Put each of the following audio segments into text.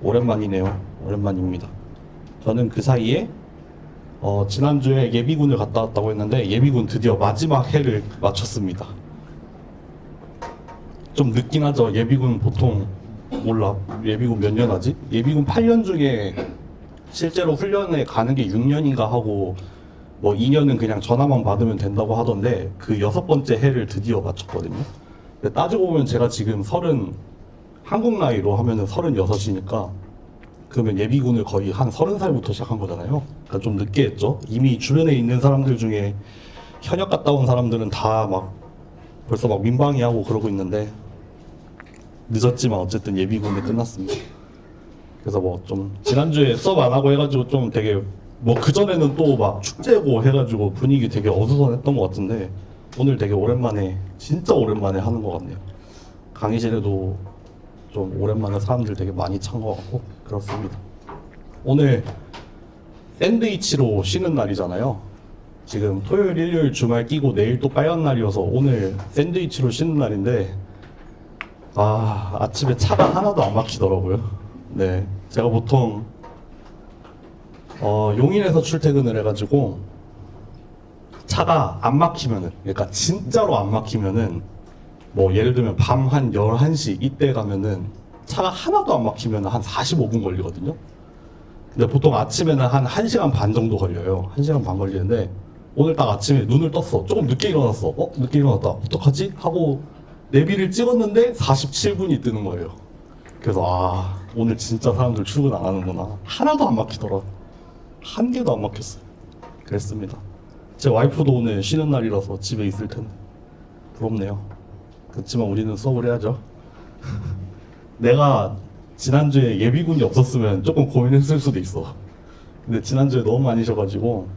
오랜만이네요. 오랜만입니다. 저는 그 사이에 지난주에 예비군을 갔다 왔다고 했는데 예비군 드디어 마지막 해를 마쳤습니다. 좀 늦긴 하죠. 예비군 보통 몰라. 예비군 몇 년 하지? 예비군 8년 중에 실제로 훈련에 가는 게 6년인가 하고 뭐 2년은 그냥 전화만 받으면 된다고 하던데 그 6번째 해를 드디어 마쳤거든요. 근데 따지고 보면 제가 지금 한국 나이로 하면은 36이니까 그러면 예비군을 거의 한 30살부터 시작한 거잖아요. 그러니까 좀 늦게 했죠. 이미 주변에 있는 사람들 중에 현역 갔다 온 사람들은 다 벌써 민방위하고 그러고 있는데 늦었지만 어쨌든 예비군이 끝났습니다. 그래서 좀 지난주에 수업 안 하고 해가지고 좀 되게 그전에는 또 축제고 해가지고 분위기 되게 어수선했던 것 같은데 오늘 되게 오랜만에 진짜 오랜만에 하는 것 같네요. 강의실에도 좀 오랜만에 사람들 되게 많이 찬 것 같고 그렇습니다. 오늘 샌드위치로 쉬는 날이잖아요. 지금 토요일, 일요일 주말 끼고 내일 또 빨간 날이어서 오늘 샌드위치로 쉬는 날인데 아침에 차가 하나도 안 막히더라고요. 네, 제가 보통 용인에서 출퇴근을 해가지고 차가 안 막히면은, 그러니까 진짜로 안 막히면은 예를 들면 밤 한 11시 이때 가면은 차가 하나도 안 막히면 한 45분 걸리거든요. 근데 보통 아침에는 한 1시간 반 정도 걸려요. 1시간 반 걸리는데 오늘 딱 아침에 눈을 떴어. 조금 늦게 일어났어. 늦게 일어났다. 어떡하지? 하고 내비를 찍었는데 47분이 뜨는 거예요. 그래서 오늘 진짜 사람들 출근 안 하는구나. 하나도 안 막히더라. 한 개도 안 막혔어요. 그랬습니다. 제 와이프도 오늘 쉬는 날이라서 집에 있을 텐데 부럽네요. 그렇지만 우리는 수업을 해야죠. 내가 지난주에 예비군이 없었으면 조금 고민했을 수도 있어. 근데 지난주에 너무 많이 쉬어가지고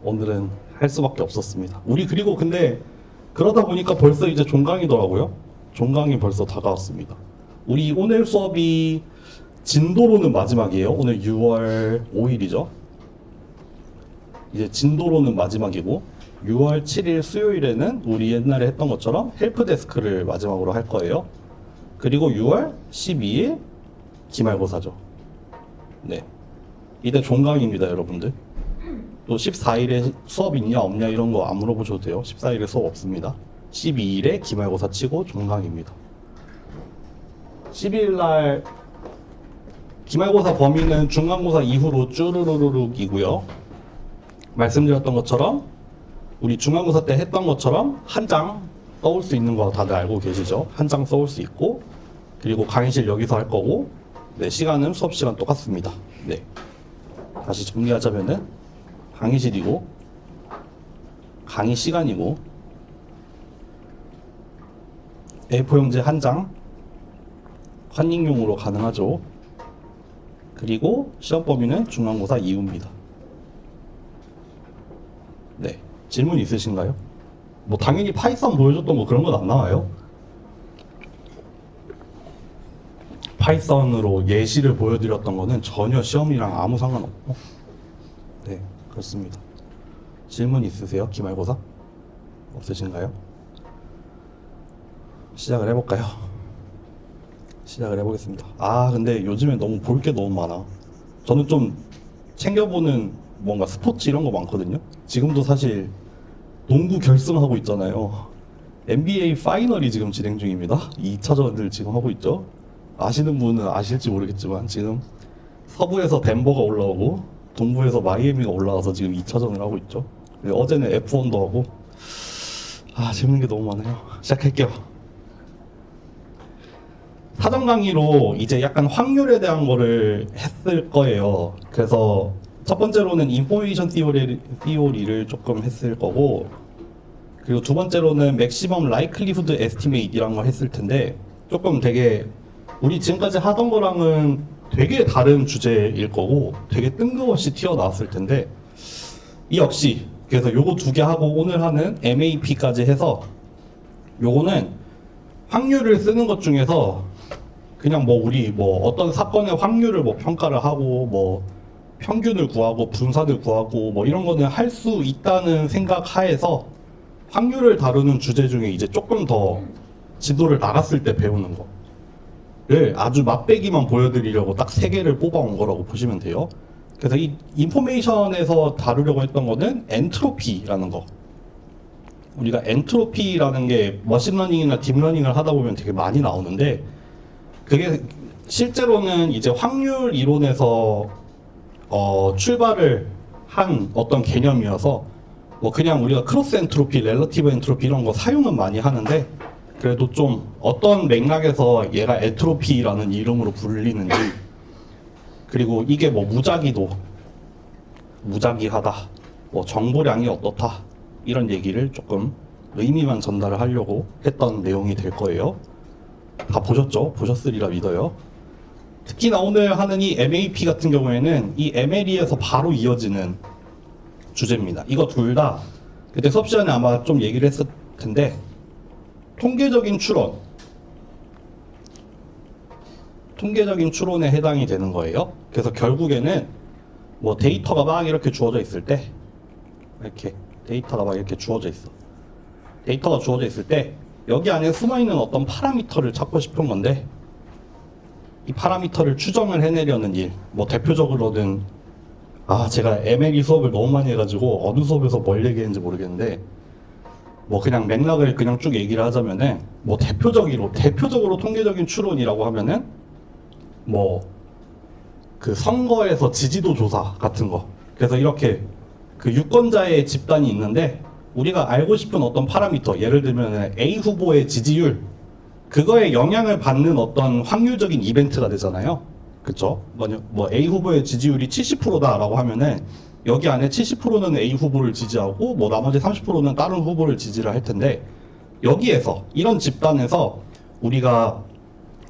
오늘은 할 수밖에 없었습니다. 우리 그리고 근데 그러다 보니까 벌써 이제 종강이더라고요. 종강이 벌써 다가왔습니다. 우리 오늘 수업이 진도로는 마지막이에요. 오늘 6월 5일이죠. 이제 진도로는 마지막이고 6월 7일 수요일에는 우리 옛날에 했던 것처럼 헬프데스크를 마지막으로 할 거예요. 그리고 6월 12일 기말고사죠. 네, 이때 종강입니다, 여러분들. 또 14일에 수업 있냐 없냐 이런 거 안 물어보셔도 돼요. 14일에 수업 없습니다. 12일에 기말고사 치고 종강입니다. 12일 날 기말고사 범위는 중간고사 이후로 쭈루루룩이고요. 말씀드렸던 것처럼 우리 중간고사 때 했던 것처럼 한 장 써올 수 있는 거 다들 알고 계시죠? 한 장 써올 수 있고 그리고 강의실 여기서 할 거고 네, 시간은 수업 시간 똑같습니다. 네, 다시 정리하자면은 강의실이고 강의 시간이고 A4 용지 한 장 환닝용으로 가능하죠. 그리고 시험 범위는 중간고사 이후입니다. 네, 질문 있으신가요? 당연히 파이썬 보여줬던 거 그런 건 안 나와요. 파이썬으로 예시를 보여드렸던 거는 전혀 시험이랑 아무 상관없고 네, 그렇습니다. 질문 있으세요? 기말고사? 없으신가요? 시작을 해볼까요? 시작을 해보겠습니다. 근데 요즘에 너무 볼 게 너무 많아. 저는 좀 챙겨보는 뭔가 스포츠 이런 거 많거든요. 지금도 사실 농구 결승하고 있잖아요. NBA 파이널이 지금 진행 중입니다. 2차전을 지금 하고 있죠. 아시는 분은 아실지 모르겠지만 지금 서부에서 덴버가 올라오고 동부에서 마이애미가 올라와서 지금 2차전을 하고 있죠. 어제는 F1도 하고 재밌는 게 너무 많아요. 시작할게요. 사전 강의로 이제 약간 확률에 대한 거를 했을 거예요. 그래서 첫 번째로는 인포메이션 티오리를 조금 했을 거고 그리고 두 번째로는 맥시멈 라이클리후드 에스티메이트라는 걸 했을 텐데 조금 되게 우리 지금까지 하던 거랑은 되게 다른 주제일 거고 되게 뜬금없이 튀어나왔을 텐데 이 역시 그래서 요거 두 개 하고 오늘 하는 MAP까지 해서 요거는 확률을 쓰는 것 중에서 그냥 우리 어떤 사건의 확률을 평가를 하고 평균을 구하고 분산을 구하고 이런 거는 할 수 있다는 생각 하에서 확률을 다루는 주제 중에 이제 조금 더 진도를 나갔을 때 배우는 거 아주 맛배기만 보여드리려고 딱 3개를 뽑아온 거라고 보시면 돼요. 그래서 이 인포메이션에서 다루려고 했던 거는 엔트로피라는 거. 우리가 엔트로피라는 게 머신러닝이나 딥러닝을 하다 보면 되게 많이 나오는데, 그게 실제로는 이제 확률 이론에서 출발을 한 어떤 개념이어서 뭐 그냥 우리가 크로스 엔트로피, 렐러티브 엔트로피 이런 거 사용은 많이 하는데, 그래도 좀 어떤 맥락에서 얘가 엔트로피라는 이름으로 불리는지, 그리고 이게 뭐 무작위하다, 뭐 정보량이 어떻다, 이런 얘기를 조금 의미만 전달을 하려고 했던 내용이 될 거예요. 다 보셨죠? 보셨으리라 믿어요. 특히나 오늘 하는 이 MAP 같은 경우에는 이 MLE에서 바로 이어지는 주제입니다. 이거 둘 다 그때 수업 시간에 아마 좀 얘기를 했을 텐데, 통계적인 추론에 해당이 되는 거예요. 그래서 결국에는 뭐 데이터가 막 이렇게 주어져 있을 때, 이렇게 데이터가 막 이렇게 주어져 있어. 데이터가 주어져 있을 때 여기 안에 숨어있는 어떤 파라미터를 찾고 싶은 건데, 이 파라미터를 추정을 해내려는 일, 뭐 대표적으로는 제가 MLE 수업을 너무 많이 해가지고 어느 수업에서 뭘 얘기했는지 모르겠는데, 뭐 그냥 맥락을 그냥 쭉 얘기를 하자면은, 뭐 대표적으로 통계적인 추론이라고 하면은 뭐 그 선거에서 지지도 조사 같은 거. 그래서 이렇게 그 유권자의 집단이 있는데, 우리가 알고 싶은 어떤 파라미터, 예를 들면 A 후보의 지지율, 그거에 영향을 받는 어떤 확률적인 이벤트가 되잖아요. 그쵸? 뭐 A 후보의 지지율이 70%다라고 하면은 여기 안에 70%는 A 후보를 지지하고 뭐 나머지 30%는 다른 후보를 지지를 할 텐데, 여기에서 이런 집단에서 우리가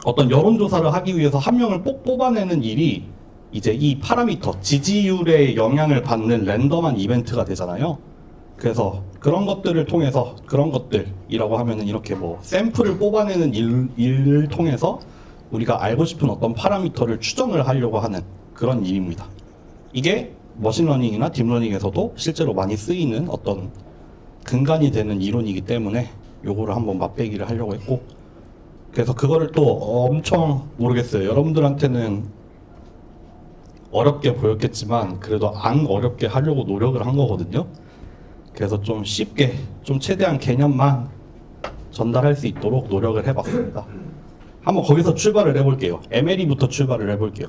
어떤 여론조사를 하기 위해서 한 명을 꼭 뽑아내는 일이 이제 이 파라미터, 지지율에 영향을 받는 랜덤한 이벤트가 되잖아요. 그래서 그런 것들을 통해서, 그런 것들이라고 하면은 이렇게 뭐 샘플을 뽑아내는 일을 통해서 우리가 알고 싶은 어떤 파라미터를 추정을 하려고 하는 그런 일입니다. 이게 머신러닝이나 딥러닝에서도 실제로 많이 쓰이는 어떤 근간이 되는 이론이기 때문에 요거를 한번 맛배기를 하려고 했고, 그래서 그거를 또 엄청 모르겠어요. 여러분들한테는 어렵게 보였겠지만 그래도 안 어렵게 하려고 노력을 한 거거든요. 그래서 좀 쉽게, 좀 최대한 개념만 전달할 수 있도록 노력을 해봤습니다. 한번 거기서 출발을 해볼게요. MLE부터 출발을 해볼게요.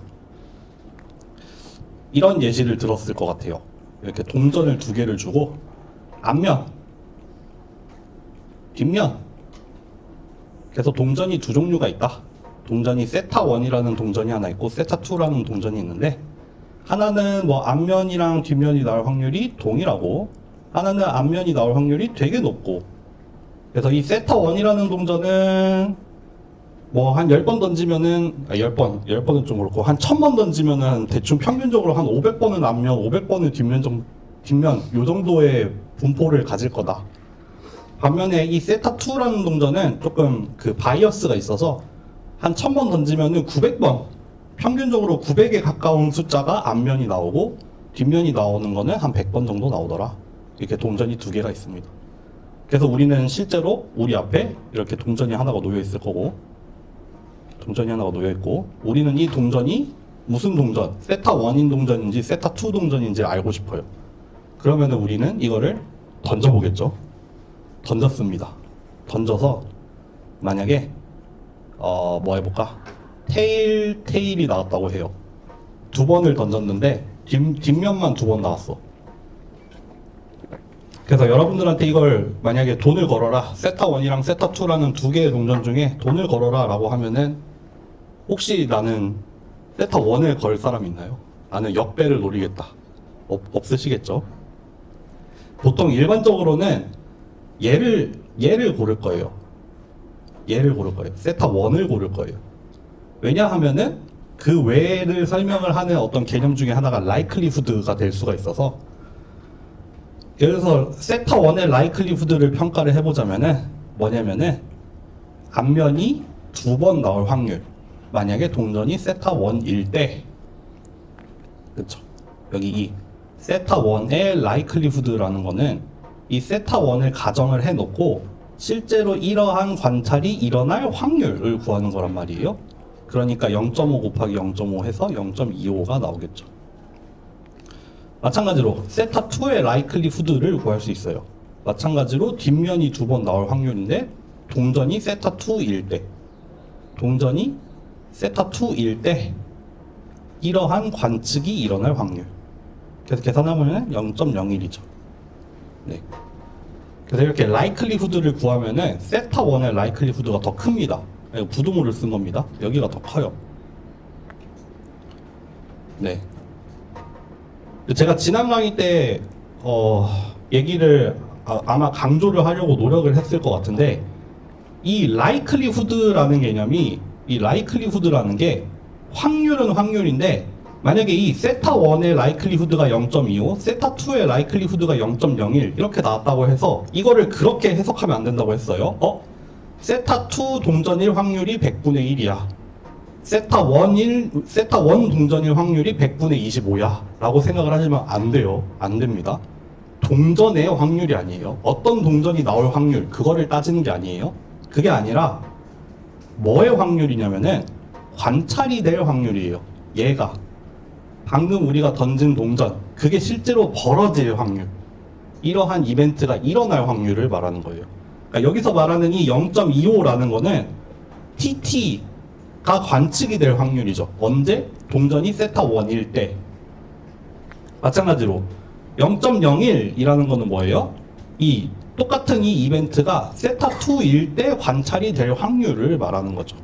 이런 예시를 들었을 것 같아요. 이렇게 동전을 2개를 주고 앞면, 뒷면, 그래서 동전이 2종류가 있다. 동전이 세타1이라는 동전이 하나 있고 세타2라는 동전이 있는데, 하나는 뭐 앞면이랑 뒷면이 나올 확률이 동일하고 하나는 앞면이 나올 확률이 되게 높고, 그래서 이 세타1이라는 동전은 뭐 한 10번 던지면은 10번은 좀 그렇고 한 1000번 던지면은 대충 평균적으로 한 500번은 앞면, 500번은 뒷면 요 정도의 분포를 가질 거다. 반면에 이 세타2라는 동전은 조금 그 바이어스가 있어서 한 1000번 던지면은 900번, 평균적으로 900에 가까운 숫자가 앞면이 나오고 뒷면이 나오는 거는 한 100번 정도 나오더라. 이렇게 동전이 2개가 있습니다. 그래서 우리는 실제로 우리 앞에 이렇게 동전이 하나가 놓여 있을 거고, 동전이 하나가 놓여 있고, 우리는 이 동전이 무슨 동전, 세타1인 동전인지 세타2 동전인지 알고 싶어요. 그러면 우리는 이거를 던져보겠죠. 던졌습니다. 던져서 만약에 뭐 해볼까? 테일이 나왔다고 해요. 2번을 던졌는데 뒷면만 2번 나왔어. 그래서 여러분들한테 이걸 만약에 돈을 걸어라, 세타1이랑 세타2라는 2개의 동전 중에 돈을 걸어라 라고 하면은, 혹시 나는 세타1을 걸 사람 있나요? 나는 역배를 노리겠다. 없으시겠죠? 보통 일반적으로는 얘를 고를 거예요. 세타1을 고를 거예요. 왜냐하면은 그 외를 설명을 하는 어떤 개념 중에 하나가 라이클리후드가 될 수가 있어서, 그래서 세타1의 라이클리후드를 평가를 해보자면은 뭐냐면은, 앞면이 2번 나올 확률, 만약에 동전이 세타1일 때, 그쵸, 여기 이 세타1의 라이클리후드라는 거는 이 세타1을 가정을 해놓고 실제로 이러한 관찰이 일어날 확률을 구하는 거란 말이에요. 그러니까 0.5 곱하기 0.5 해서 0.25가 나오겠죠. 마찬가지로 세타2의 라이클리후드를 구할 수 있어요. 마찬가지로 뒷면이 2번 나올 확률인데 동전이 세타2일 때, 동전이 세타2일 때 이러한 관측이 일어날 확률. 그래서 계산하면 0.01이죠. 네. 그래서 이렇게 라이클리후드를 구하면은 세타1의 라이클리후드가 더 큽니다. 이거 부등호를 쓴 겁니다. 여기가 더 커요. 네. 제가 지난 강의 때 얘기를 아마 강조를 하려고 노력을 했을 것 같은데, 이 라이클리후드라는 개념이, 이 라이클리후드라는 게 확률은 확률인데, 만약에 이 세타1의 라이클리후드가 0.25, 세타2의 라이클리후드가 0.01 이렇게 나왔다고 해서 이거를 그렇게 해석하면 안 된다고 했어요. 세타2 동전일 확률이 100분의 1이야. 세타1 동전일 확률이 100분의 25야 라고 생각을 하시면 안 돼요. 안 됩니다. 동전의 확률이 아니에요. 어떤 동전이 나올 확률, 그거를 따지는 게 아니에요. 그게 아니라 뭐의 확률이냐면은 관찰이 될 확률이에요. 얘가 방금 우리가 던진 동전, 그게 실제로 벌어질 확률, 이러한 이벤트가 일어날 확률을 말하는 거예요. 그러니까 여기서 말하는 이 0.25라는 거는 TT가 관측이 될 확률이죠. 언제? 동전이 세타1일 때. 마찬가지로 0.01이라는 거는 뭐예요? 똑같은 이 이벤트가 세타2일 때 관찰이 될 확률을 말하는 거죠.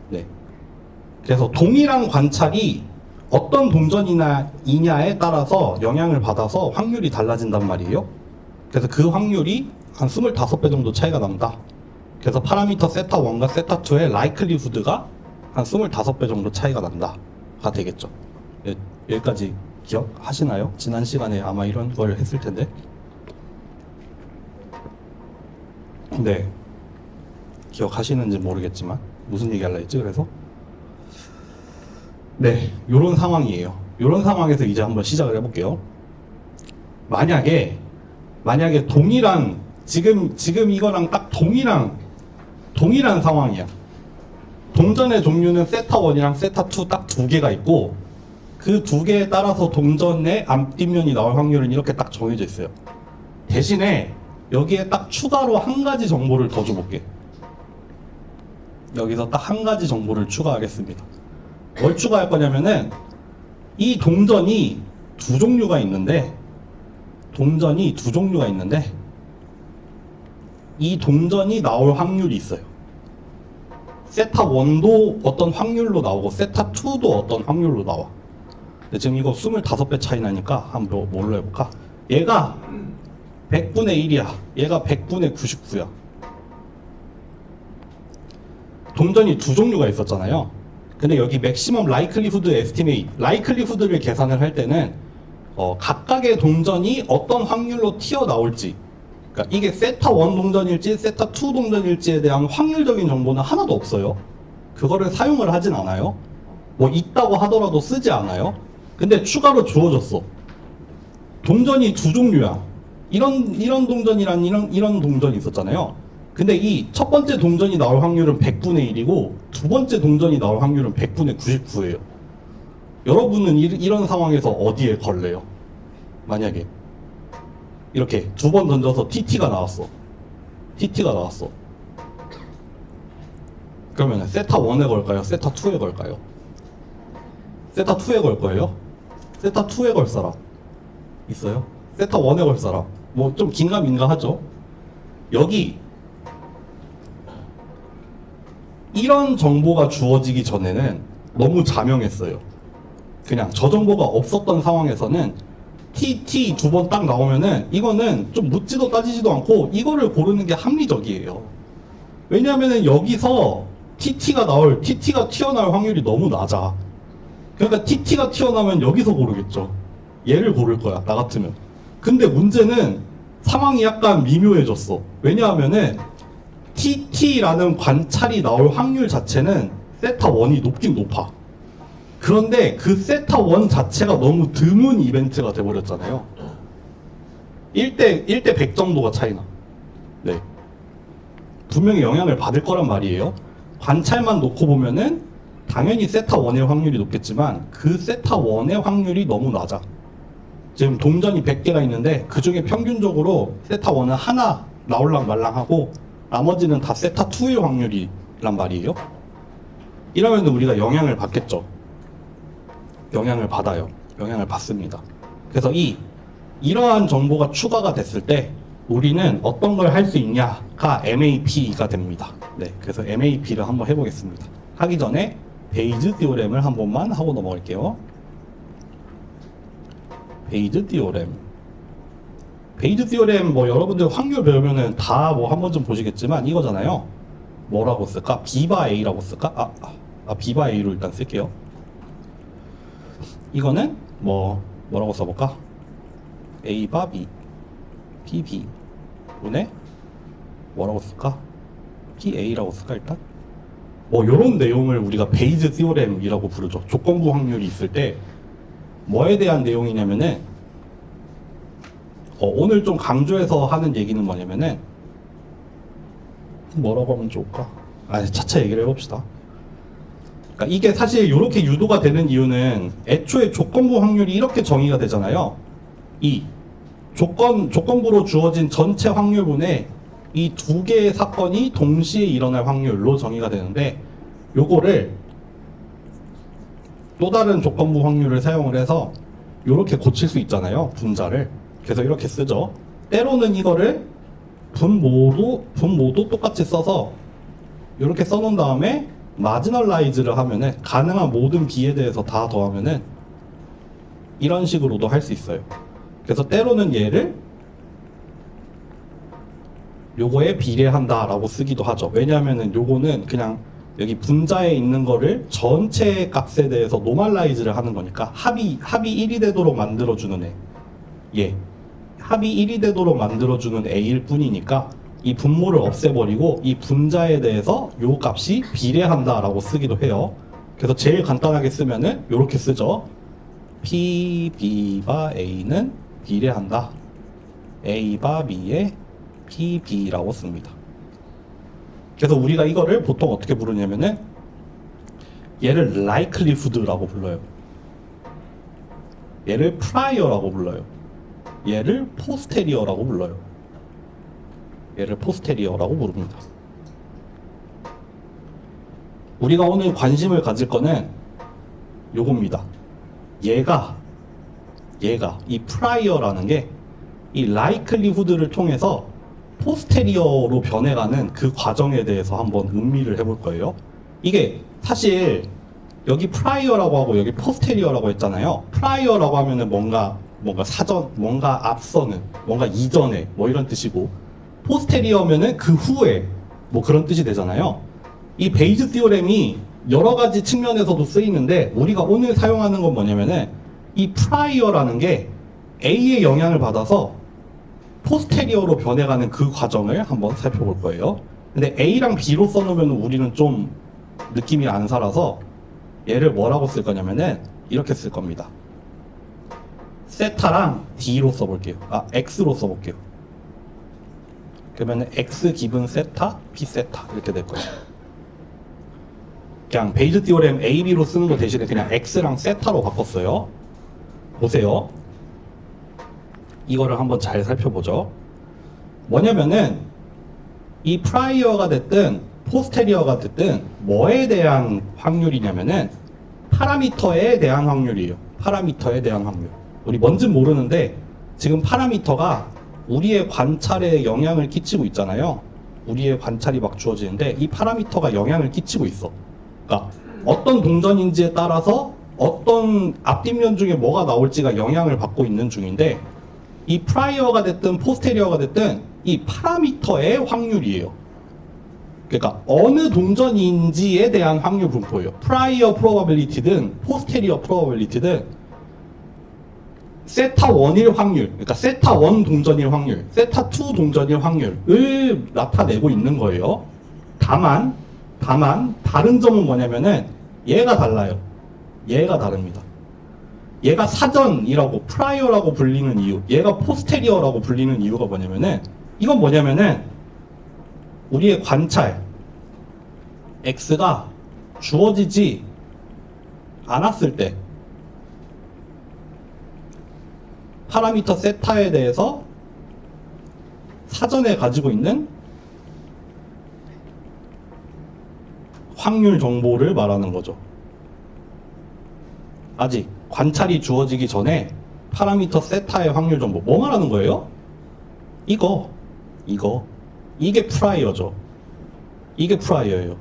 네. 그래서 동일한 관찰이 어떤 동전이냐에 따라서 영향을 받아서 확률이 달라진단 말이에요. 그래서 그 확률이 한 25배 정도 차이가 납니다. 그래서 파라미터 세타1과 세타2의 라이클리후드가 한 25배 정도 차이가 난다가 되겠죠. 여기까지 기억하시나요? 지난 시간에 아마 이런 걸 했을 텐데. 네. 기억하시는지 모르겠지만 무슨 얘기 하려 했지? 그래서 네, 요런 상황이에요. 요런 상황에서 이제 한번 시작을 해볼게요. 만약에 동일한 지금 이거랑 딱 동일한 상황이야. 동전의 종류는 세타1이랑 세타2 딱 두 개가 있고, 그 두 개에 따라서 동전의 앞뒷면이 나올 확률은 이렇게 딱 정해져 있어요. 대신에 여기에 딱 추가로 한 가지 정보를 더 줘볼게. 여기서 딱 한 가지 정보를 추가하겠습니다. 뭘 추가할 거냐면은 이 동전이 두 종류가 있는데 이 동전이 나올 확률이 있어요. 세타1도 어떤 확률로 나오고 세타2도 어떤 확률로 나와. 근데 지금 이거 25배 차이 나니까 한번 뭘로 해볼까? 얘가 100분의 1이야. 얘가 100분의 99야. 동전이 두 종류가 있었잖아요. 근데 여기 맥시멈 라이클리후드 에스티메이트, 라이클리후드를 계산을 할 때는 각각의 동전이 어떤 확률로 튀어나올지, 그러니까 이게 세타1 동전일지 세타2 동전일지에 대한 확률적인 정보는 하나도 없어요. 그거를 사용을 하진 않아요. 뭐 있다고 하더라도 쓰지 않아요. 근데 추가로 주어졌어. 동전이 두 종류야. 이런 동전이란 이런 동전이 있었잖아요. 근데 이 첫 번째 동전이 나올 확률은 100분의 1이고 두 번째 동전이 나올 확률은 100분의 99예요. 여러분은 이런 상황에서 어디에 걸래요? 만약에 이렇게 두 번 던져서 TT가 나왔어. 그러면 세타1에 걸까요? 세타2에 걸까요? 세타2에 걸 거예요? 세타2에 걸 사람 있어요? 세타1에 걸 사람? 뭐 좀 긴가민가 하죠? 여기 이런 정보가 주어지기 전에는 너무 자명했어요. 그냥 저 정보가 없었던 상황에서는 TT 두 번 딱 나오면은 이거는 좀 묻지도 따지지도 않고 이거를 고르는 게 합리적이에요. 왜냐하면은 여기서 TT가 튀어나올 확률이 너무 낮아. 그러니까 TT가 튀어나오면 여기서 고르겠죠. 얘를 고를 거야, 나 같으면. 근데 문제는 상황이 약간 미묘해졌어. 왜냐하면은 TT라는 관찰이 나올 확률 자체는 세타1이 높긴 높아. 그런데 그 세타1 자체가 너무 드문 이벤트가 돼버렸잖아요. 1대 100 정도가 차이나. 네. 분명히 영향을 받을 거란 말이에요. 관찰만 놓고 보면은 당연히 세타 1의 확률이 높겠지만 그 세타 1의 확률이 너무 낮아. 지금 동전이 100개가 있는데 그 중에 평균적으로 세타 1은 하나 나올랑 말랑하고 나머지는 다 세타 2의 확률이란 말이에요. 이러면 우리가 영향을 받겠죠. 영향을 받아요. 영향을 받습니다. 그래서 이러한 정보가 추가가 됐을 때 우리는 어떤 걸 할 수 있냐가 MAP가 됩니다. 네, 그래서 MAP를 한번 해보겠습니다. 하기 전에 베이즈 티오렘을 한 번만 하고 넘어갈게요. 베이즈 티오렘. 베이즈 티오렘 뭐 여러분들 확률 배우면은 다 뭐 한 번쯤 보시겠지만 이거잖아요. 뭐라고 쓸까? B바 A라고 쓸까? B바 A로 일단 쓸게요. 이거는 뭐라고 써볼까? A바 B, PB 분의 뭐라고 쓸까? PA라고 쓸까 일단? 뭐 요런 내용을 우리가 베이즈 티오렘이라고 부르죠. 조건부 확률이 있을 때 뭐에 대한 내용이냐면은 오늘 좀 강조해서 하는 얘기는 뭐냐면은 뭐라고 하면 좋을까? 차차 얘기를 해봅시다. 그러니까 이게 사실 이렇게 유도가 되는 이유는 애초에 조건부 확률이 이렇게 정의가 되잖아요. 이 조건부로 주어진 전체 확률분의 이 두 개의 사건이 동시에 일어날 확률로 정의가 되는데 요거를 또 다른 조건부 확률을 사용을 해서 이렇게 고칠 수 있잖아요. 분자를. 그래서 이렇게 쓰죠. 때로는 이거를 분모도 똑같이 써서 이렇게 써놓은 다음에 마지널라이즈를 하면은 가능한 모든 B에 대해서 다 더하면은 이런 식으로도 할 수 있어요. 그래서 때로는 얘를 요거에 비례한다라고 쓰기도 하죠. 왜냐하면은 요거는 그냥 여기 분자에 있는 거를 전체 값에 대해서 노멀라이즈를 하는 거니까 합이 1이 되도록 만들어주는 애. 예. 합이 1이 되도록 만들어주는 A일 뿐이니까 이 분모를 없애버리고 이 분자에 대해서 요 값이 비례한다라고 쓰기도 해요. 그래서 제일 간단하게 쓰면은 요렇게 쓰죠. PB바 A는 비례한다. A바 B에 PB라고 씁니다. 그래서 우리가 이거를 보통 어떻게 부르냐면은 얘를 likelihood라고 불러요. 얘를 prior라고 불러요. 얘를 posterior라고 불러요. 얘를 posterior라고 부릅니다. 우리가 오늘 관심을 가질 거는 요겁니다. 얘가 이 prior라는 게 이 likelihood를 통해서 포스테리어로 변해가는 그 과정에 대해서 한번 음미를 해볼 거예요. 이게 사실 여기 프라이어라고 하고 여기 포스테리어라고 했잖아요. 프라이어라고 하면은 뭔가 사전, 뭔가 앞서는, 뭔가 이전에 뭐 이런 뜻이고, 포스테리어면은 그 후에 뭐 그런 뜻이 되잖아요. 이 베이즈 티오렘이 여러 가지 측면에서도 쓰이는데 우리가 오늘 사용하는 건 뭐냐면은 이 프라이어라는 게 A의 영향을 받아서 포스테리어로 변해가는 그 과정을 한번 살펴볼 거예요. 근데 A랑 B로 써놓으면 우리는 좀 느낌이 안 살아서 얘를 뭐라고 쓸 거냐면은 이렇게 쓸 겁니다. 세타랑 D로 써볼게요. X로 써볼게요. 그러면은 X 기분 세타, B 세타 이렇게 될 거예요. 그냥 베이즈 티오렘 A, B로 쓰는 거 대신에 그냥 X랑 세타로 바꿨어요. 보세요. 이거를 한번 잘 살펴보죠. 뭐냐면은 이 프라이어가 됐든 포스테리어가 됐든 뭐에 대한 확률이냐면은 파라미터에 대한 확률이에요. 파라미터에 대한 확률. 우리 뭔진 모르는데 지금 파라미터가 우리의 관찰에 영향을 끼치고 있잖아요. 우리의 관찰이 막 주어지는데 이 파라미터가 영향을 끼치고 있어. 그러니까 어떤 동전인지에 따라서 어떤 앞뒷면 중에 뭐가 나올지가 영향을 받고 있는 중인데 이 프라이어가 됐든 포스테리어가 됐든 이 파라미터의 확률이에요. 그러니까 어느 동전인지에 대한 확률 분포예요. 프라이어 프로바빌리티든 포스테리어 프로바빌리티든 세타 1일 확률, 그러니까 세타 1 동전일 확률, 세타 2 동전일 확률을 나타내고 있는 거예요. 다만 다른 점은 뭐냐면은 얘가 달라요. 얘가 다릅니다. 얘가 사전이라고 프라이어라고 불리는 이유, 얘가 포스테리어라고 불리는 이유가 뭐냐면은 이건 뭐냐면은 우리의 관찰 X가 주어지지 않았을 때 파라미터 세타에 대해서 사전에 가지고 있는 확률 정보를 말하는 거죠. 아직 관찰이 주어지기 전에 파라미터 세타의 확률 정보. 뭐 말하는 거예요? 이게 프라이어죠. 이게 프라이어예요.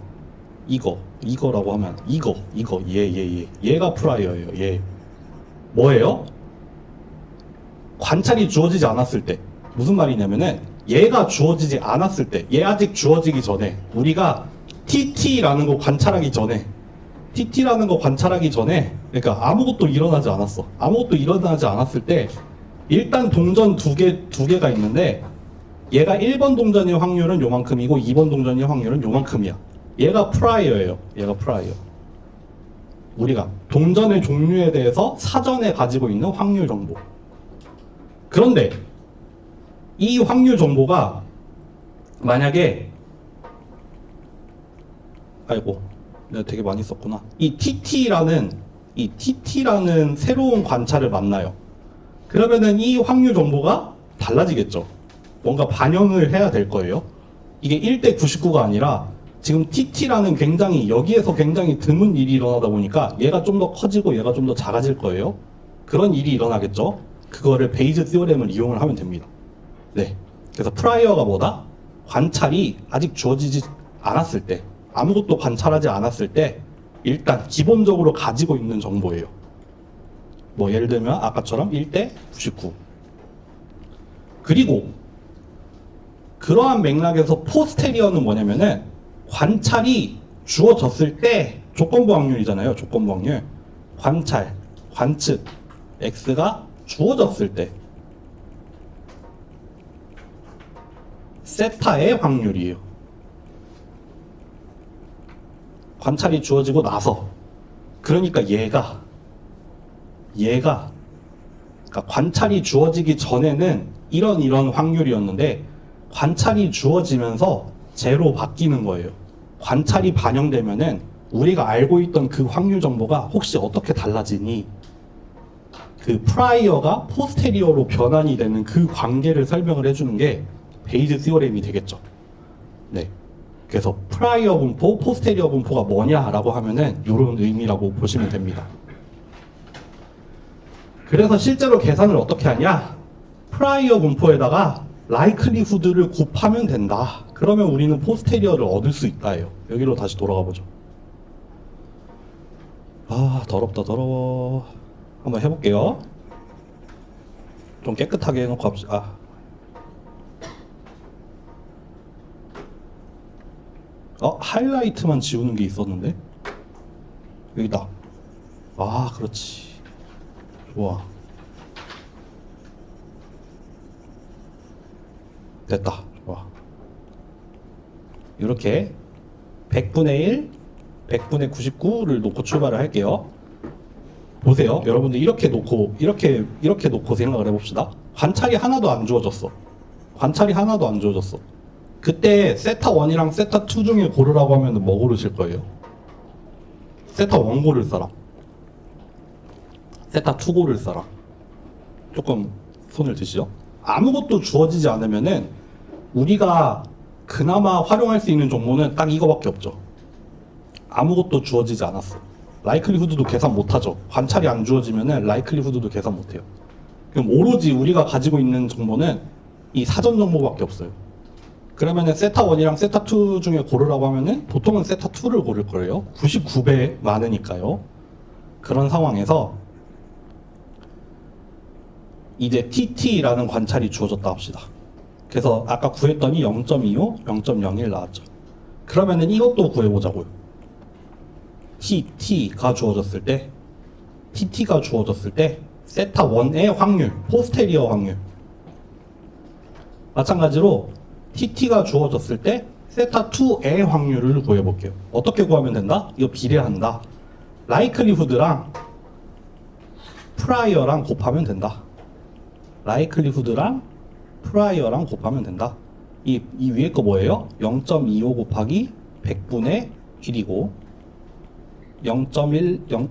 이거라고 하면 얘가 프라이어예요. 얘 뭐예요? 관찰이 주어지지 않았을 때. 무슨 말이냐면은 얘가 주어지지 않았을 때, 얘 아직 주어지기 전에, 우리가 TT라는 거 관찰하기 전에, 그러니까 아무것도 일어나지 않았어. 아무것도 일어나지 않았을 때 일단 동전 두 개가 있는데, 얘가 1번 동전의 확률은 요만큼이고 2번 동전의 확률은 요만큼이야. 얘가 프라이어예요. 얘가 프라이어. 우리가 동전의 종류에 대해서 사전에 가지고 있는 확률 정보. 그런데 이 확률 정보가 만약에 내가 되게 많이 썼구나. 이 TT라는 새로운 관찰을 만나요. 그러면은 이 확률 정보가 달라지겠죠. 뭔가 반영을 해야 될 거예요. 이게 1대 99가 아니라 지금 TT라는 여기에서 굉장히 드문 일이 일어나다 보니까 얘가 좀 더 커지고 얘가 좀 더 작아질 거예요. 그런 일이 일어나겠죠. 그거를 베이즈 시오렘을 이용을 하면 됩니다. 네. 그래서 프라이어가 뭐다? 관찰이 아직 주어지지 않았을 때, 아무것도 관찰하지 않았을 때 일단 기본적으로 가지고 있는 정보예요. 뭐 예를 들면 아까처럼 1대 99. 그리고 그러한 맥락에서 포스테리어는 뭐냐면은 관찰이 주어졌을 때, 조건부 확률이잖아요. 조건부 확률. 관측 X가 주어졌을 때 세타의 확률이에요. 관찰이 주어지고 나서. 그러니까 얘가 그러니까 관찰이 주어지기 전에는 이런 확률이었는데 관찰이 주어지면서 제로 바뀌는 거예요. 관찰이 반영되면은 우리가 알고 있던 그 확률 정보가 혹시 어떻게 달라지니, 그 프라이어가 포스테리어로 변환이 되는 그 관계를 설명을 해주는 게 베이즈 시오렘이 되겠죠. 네. 그래서 프라이어 분포, 포스테리어 분포가 뭐냐라고 하면은 이런 의미라고 보시면 됩니다. 그래서 실제로 계산을 어떻게 하냐? 프라이어 분포에다가 라이클리후드를 곱하면 된다. 그러면 우리는 포스테리어를 얻을 수 있다예요. 여기로 다시 돌아가 보죠. 더럽다 더러워. 한번 해볼게요. 좀 깨끗하게 해놓고 합시다. 하이라이트만 지우는 게 있었는데? 여기다. 그렇지. 좋아. 됐다. 좋아. 이렇게 100분의 1, 100분의 99를 놓고 출발을 할게요. 보세요. 여러분들 이렇게 놓고 생각을 해봅시다. 관찰이 하나도 안 주어졌어. 그때 세타 1이랑 세타 2 중에 고르라고 하면 뭐 고르실 거예요? 세타 1 고를 사람, 세타 2 고를 사람. 조금 손을 드시죠. 아무것도 주어지지 않으면은 우리가 그나마 활용할 수 있는 정보는 딱 이거밖에 없죠. 아무것도 주어지지 않았어. 라이클리후드도 계산 못하죠. 관찰이 안 주어지면은 라이클리후드도 계산 못해요. 그럼 오로지 우리가 가지고 있는 정보는 이 사전 정보밖에 없어요. 그러면은 세타 1이랑 세타 2 중에 고르라고 하면은 보통은 세타 2를 고를 거예요. 99배 많으니까요. 그런 상황에서 이제 TT라는 관찰이 주어졌다 합시다. 그래서 아까 구했더니 0.25, 0.01 나왔죠. 그러면은 이것도 구해보자고요. TT가 주어졌을 때 세타 1의 확률, 포스테리어 확률. 마찬가지로 TT가 주어졌을 때 세타 2의 확률을 구해볼게요. 어떻게 구하면 된다? 이거 비례한다. 라이클리후드랑 프라이어랑 곱하면 된다. 이 위에 거 뭐예요? 0.25 곱하기 100분의 1이고 0.1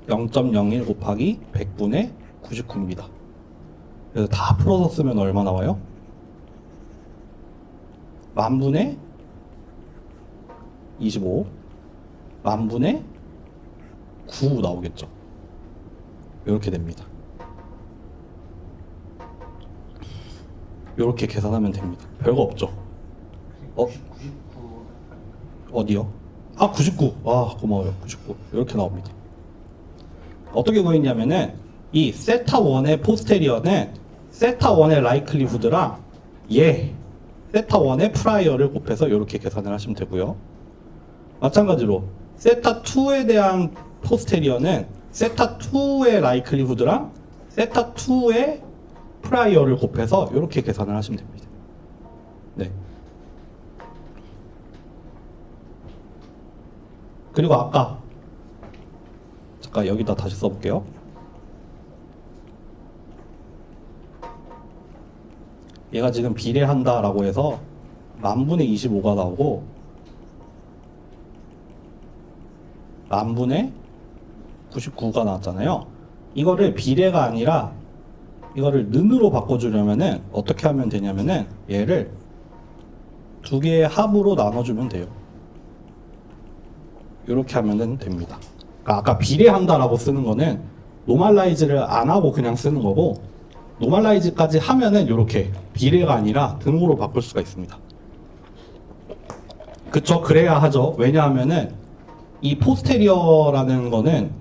0.01 곱하기 100분의 99입니다. 그래서 다 풀어서 쓰면 얼마 나와요? 만분의 25, 만분의 9 나오겠죠. 이렇게 됩니다. 이렇게 계산하면 됩니다. 별거 없죠. 어디요? 아, 99. 아, 고마워요. 99. 이렇게 나옵니다. 어떻게 구했냐면은 이 세타 1의 포스테리어는 세타 1의 라이클리후드랑 세타 1의 프라이어를 곱해서 이렇게 계산을 하시면 되고요. 마찬가지로 세타 2에 대한 포스테리어는 세타 2의 라이클리후드랑 세타 2의 프라이어를 곱해서 이렇게 계산을 하시면 됩니다. 네. 그리고 아까 잠깐 여기다 다시 써볼게요. 얘가 지금 비례한다 라고 해서 만분의 25가 나오고 만분의 99가 나왔잖아요. 이거를 비례가 아니라 이거를 는으로 바꿔주려면은 어떻게 하면 되냐면은 얘를 두 개의 합으로 나눠주면 돼요. 이렇게 하면 됩니다. 그러니까 아까 비례한다라고 쓰는 거는 노멀라이즈를 안 하고 그냥 쓰는 거고, 노멀라이즈까지 하면은 이렇게 비례가 아니라 등호로 바꿀 수가 있습니다. 그쵸? 그래야 하죠. 왜냐하면은 이 포스테리어라는 거는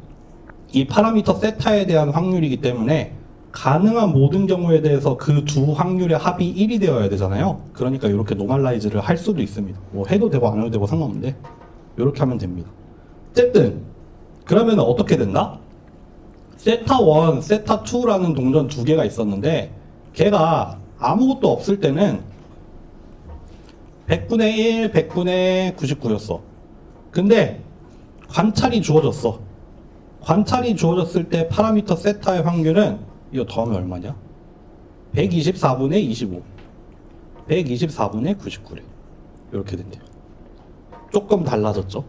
이 파라미터 세타에 대한 확률이기 때문에 가능한 모든 경우에 대해서 그 두 확률의 합이 1이 되어야 되잖아요. 그러니까 이렇게 노멀라이즈를 할 수도 있습니다. 뭐 해도 되고 안 해도 되고 상관없는데 이렇게 하면 됩니다. 어쨌든 그러면 어떻게 된다? 세타 1, 세타 2라는 동전 두 개가 있었는데 걔가 아무것도 없을 때는 100분의 1, 100분의 99였어. 근데 관찰이 주어졌어. 관찰이 주어졌을 때 파라미터 세타의 확률은 이거 더하면 얼마냐? 124분의 25, 124분의 99래. 이렇게 된대요. 조금 달라졌죠?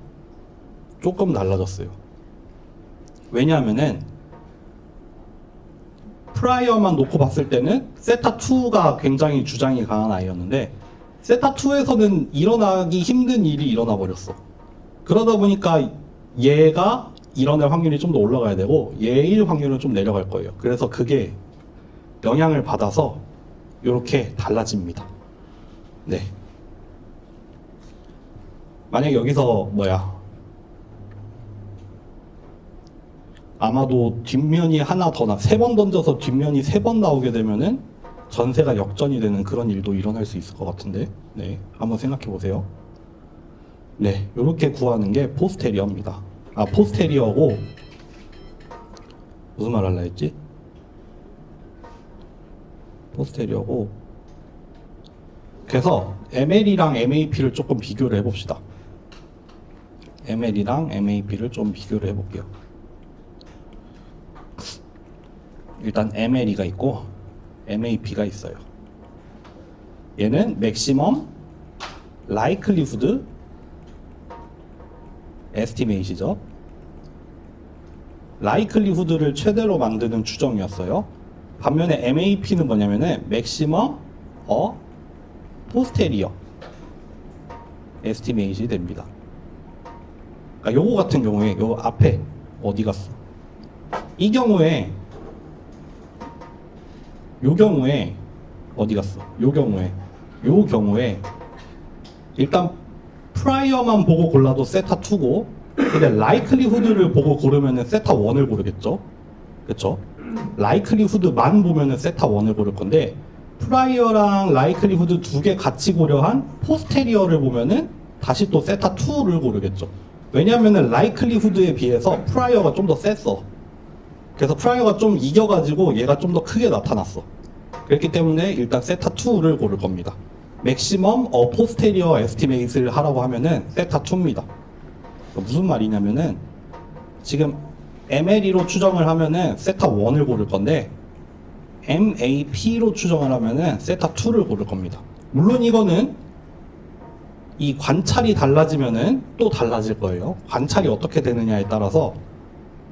조금 달라졌어요. 왜냐하면은 프라이어만 놓고 봤을 때는 세타2가 굉장히 주장이 강한 아이였는데 세타2에서는 일어나기 힘든 일이 일어나 버렸어. 그러다 보니까 얘가 일어날 확률이 좀 더 올라가야 되고 얘의 확률은 좀 내려갈 거예요. 그래서 그게 영향을 받아서 이렇게 달라집니다. 네. 만약 여기서 아마도 뒷면이 하나 더 세 번 던져서 뒷면이 3번 나오게 되면은 전세가 역전이 되는 그런 일도 일어날 수 있을 것 같은데, 네, 한번 생각해 보세요. 네, 이렇게 구하는 게 포스테리어입니다. 아, 포스테리어고 무슨 말 할라 했지? 포스테리어고. 그래서 ML이랑 MAP를 조금 비교를 해봅시다. ML이랑 MAP를 좀 비교를 해볼게요. 일단 MLE가 있고 MAP가 있어요. 얘는 맥시멈 라이클리후드 에스티메이트죠. 라이클리후드를 최대로 만드는 추정이었어요. 반면에 MAP는 뭐냐면은 맥시멈 포스테리어 에스티메이트이 됩니다. 그러니까 요거 같은 경우에 요 앞에 어디 갔어? 이 경우에 요 경우에 어디 갔어? 요 경우에 일단 프라이어만 보고 골라도 세타 2고, 근데 라이클리후드를 보고 고르면은 세타 1을 고르겠죠? 그쵸? 라이클리후드만 보면은 세타 1을 고를 건데 프라이어랑 라이클리후드 두 개 같이 고려한 포스테리어를 보면은 다시 또 세타 2를 고르겠죠. 왜냐면은 라이클리후드에 비해서 프라이어가 좀 더 셌어. 그래서 프라이어가 좀 이겨가지고 얘가 좀 더 크게 나타났어. 그렇기 때문에 일단 세타 2를 고를 겁니다. 맥시멈 포스테리어 에스티메이트를 하라고 하면은 세타 2입니다. 무슨 말이냐면은 지금 MLE로 추정을 하면은 세타 1을 고를 건데 MAP로 추정을 하면은 세타 2를 고를 겁니다. 물론 이거는 이 관찰이 달라지면은 또 달라질 거예요. 관찰이 어떻게 되느냐에 따라서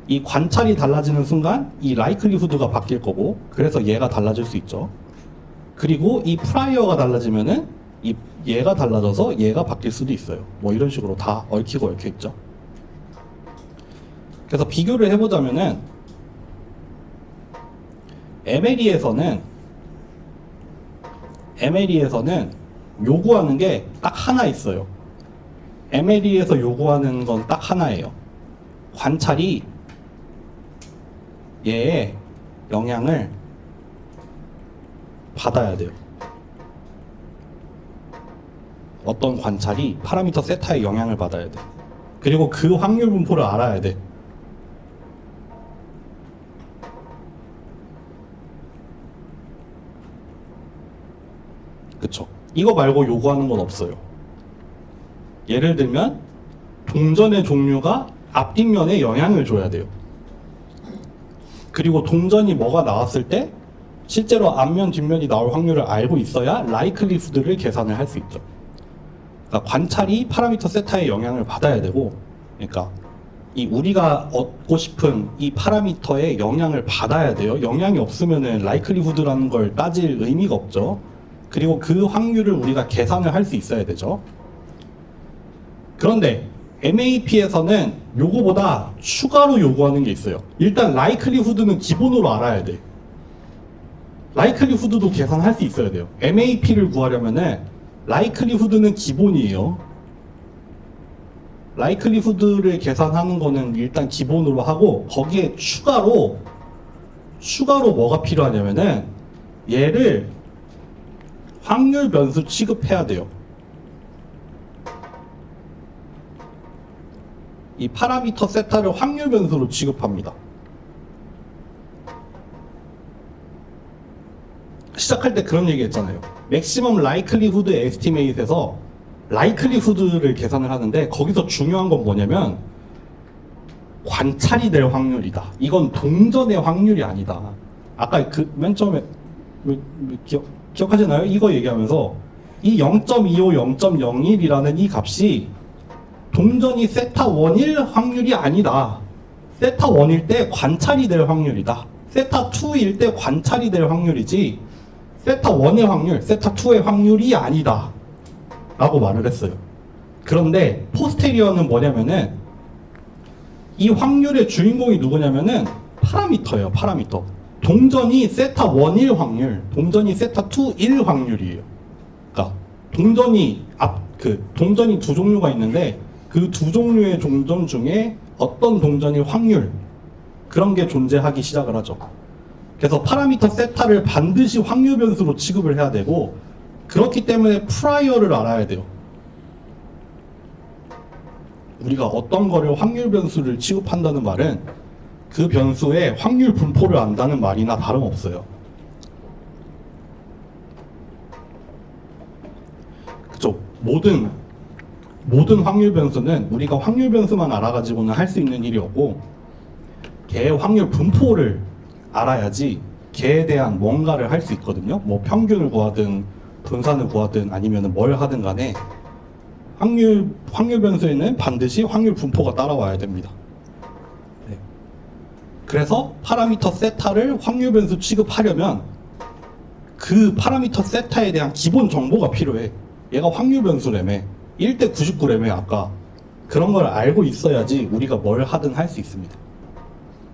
이 관찰이 달라지는 순간 이 라이클리후드가 바뀔 거고, 그래서 얘가 달라질 수 있죠. 그리고 이 프라이어가 달라지면은 얘가 달라져서 얘가 바뀔 수도 있어요. 뭐 이런 식으로 다 얽히고 얽혀 있죠. 그래서 비교를 해보자면은 MLE에서는 요구하는 게 딱 하나 있어요. MLE에서 요구하는 건 딱 하나예요. 관찰이 얘의 영향을 받아야 돼요. 어떤 관찰이 파라미터 세타의 영향을 받아야 돼. 그리고 그 확률 분포를 알아야 돼. 그쵸? 이거 말고 요구하는 건 없어요. 예를 들면 동전의 종류가 앞뒷면에 영향을 줘야 돼요. 그리고 동전이 뭐가 나왔을 때 실제로 앞면 뒷면이 나올 확률을 알고 있어야 라이클리후드를 계산을 할 수 있죠. 그러니까 관찰이 파라미터 세타의 영향을 받아야 되고, 그러니까 이 우리가 얻고 싶은 이 파라미터의 영향을 받아야 돼요. 영향이 없으면은 라이클리후드라는 걸 따질 의미가 없죠. 그리고 그 확률을 우리가 계산을 할 수 있어야 되죠. 그런데 MAP에서는 요거보다 추가로 요구하는 게 있어요. 일단 라이클리후드는 기본으로 알아야 돼. 라이클리후드도 계산할 수 있어야 돼요. MAP를 구하려면은 라이클리후드는 기본이에요. 라이클리후드를 계산하는 거는 일단 기본으로 하고, 거기에 추가로 뭐가 필요하냐면은 얘를 확률 변수 취급해야 돼요. 이 파라미터 세타를 확률 변수로 취급합니다. 시작할 때 그런 얘기 했잖아요. 맥시멈 라이클리후드 에스티메이트에서 라이클리후드를 계산을 하는데, 거기서 중요한 건 뭐냐면 관찰이 될 확률이다. 이건 동전의 확률이 아니다. 아까 그 맨 처음에 기억하시나요? 이거 얘기하면서 이 0.25, 0.01이라는 이 값이 동전이 세타 1일 확률이 아니다. 세타 1일 때 관찰이 될 확률이다. 세타 2일 때 관찰이 될 확률이지 세타 1의 확률, 세타 2의 확률이 아니다 라고 말을 했어요. 그런데 포스테리어는 뭐냐면은 이 확률의 주인공이 누구냐면은 파라미터예요. 파라미터. 동전이 세타 1일 확률, 동전이 세타 2일 확률이에요. 그러니까 동전이 두 종류가 있는데 그 두 종류의 동전 중에 어떤 동전의 확률, 그런 게 존재하기 시작을 하죠. 그래서 파라미터 세타를 반드시 확률 변수로 취급을 해야 되고, 그렇기 때문에 프라이어를 알아야 돼요. 우리가 어떤 거를 확률 변수를 취급한다는 말은 그 변수의 확률 분포를 안다는 말이나 다름없어요. 그쵸? 모든 확률 변수는 우리가 확률 변수만 알아가지고는 할 수 있는 일이 없고, 걔의 확률 분포를 알아야지 걔에 대한 뭔가를 할 수 있거든요. 뭐 평균을 구하든 분산을 구하든 아니면 뭘 하든 간에 확률 변수에는 반드시 확률 분포가 따라와야 됩니다. 네. 그래서 파라미터 세타를 확률 변수 취급하려면 그 파라미터 세타에 대한 기본 정보가 필요해. 얘가 확률 변수라며, 1대 99라며 아까. 그런 걸 알고 있어야지 우리가 뭘 하든 할 수 있습니다.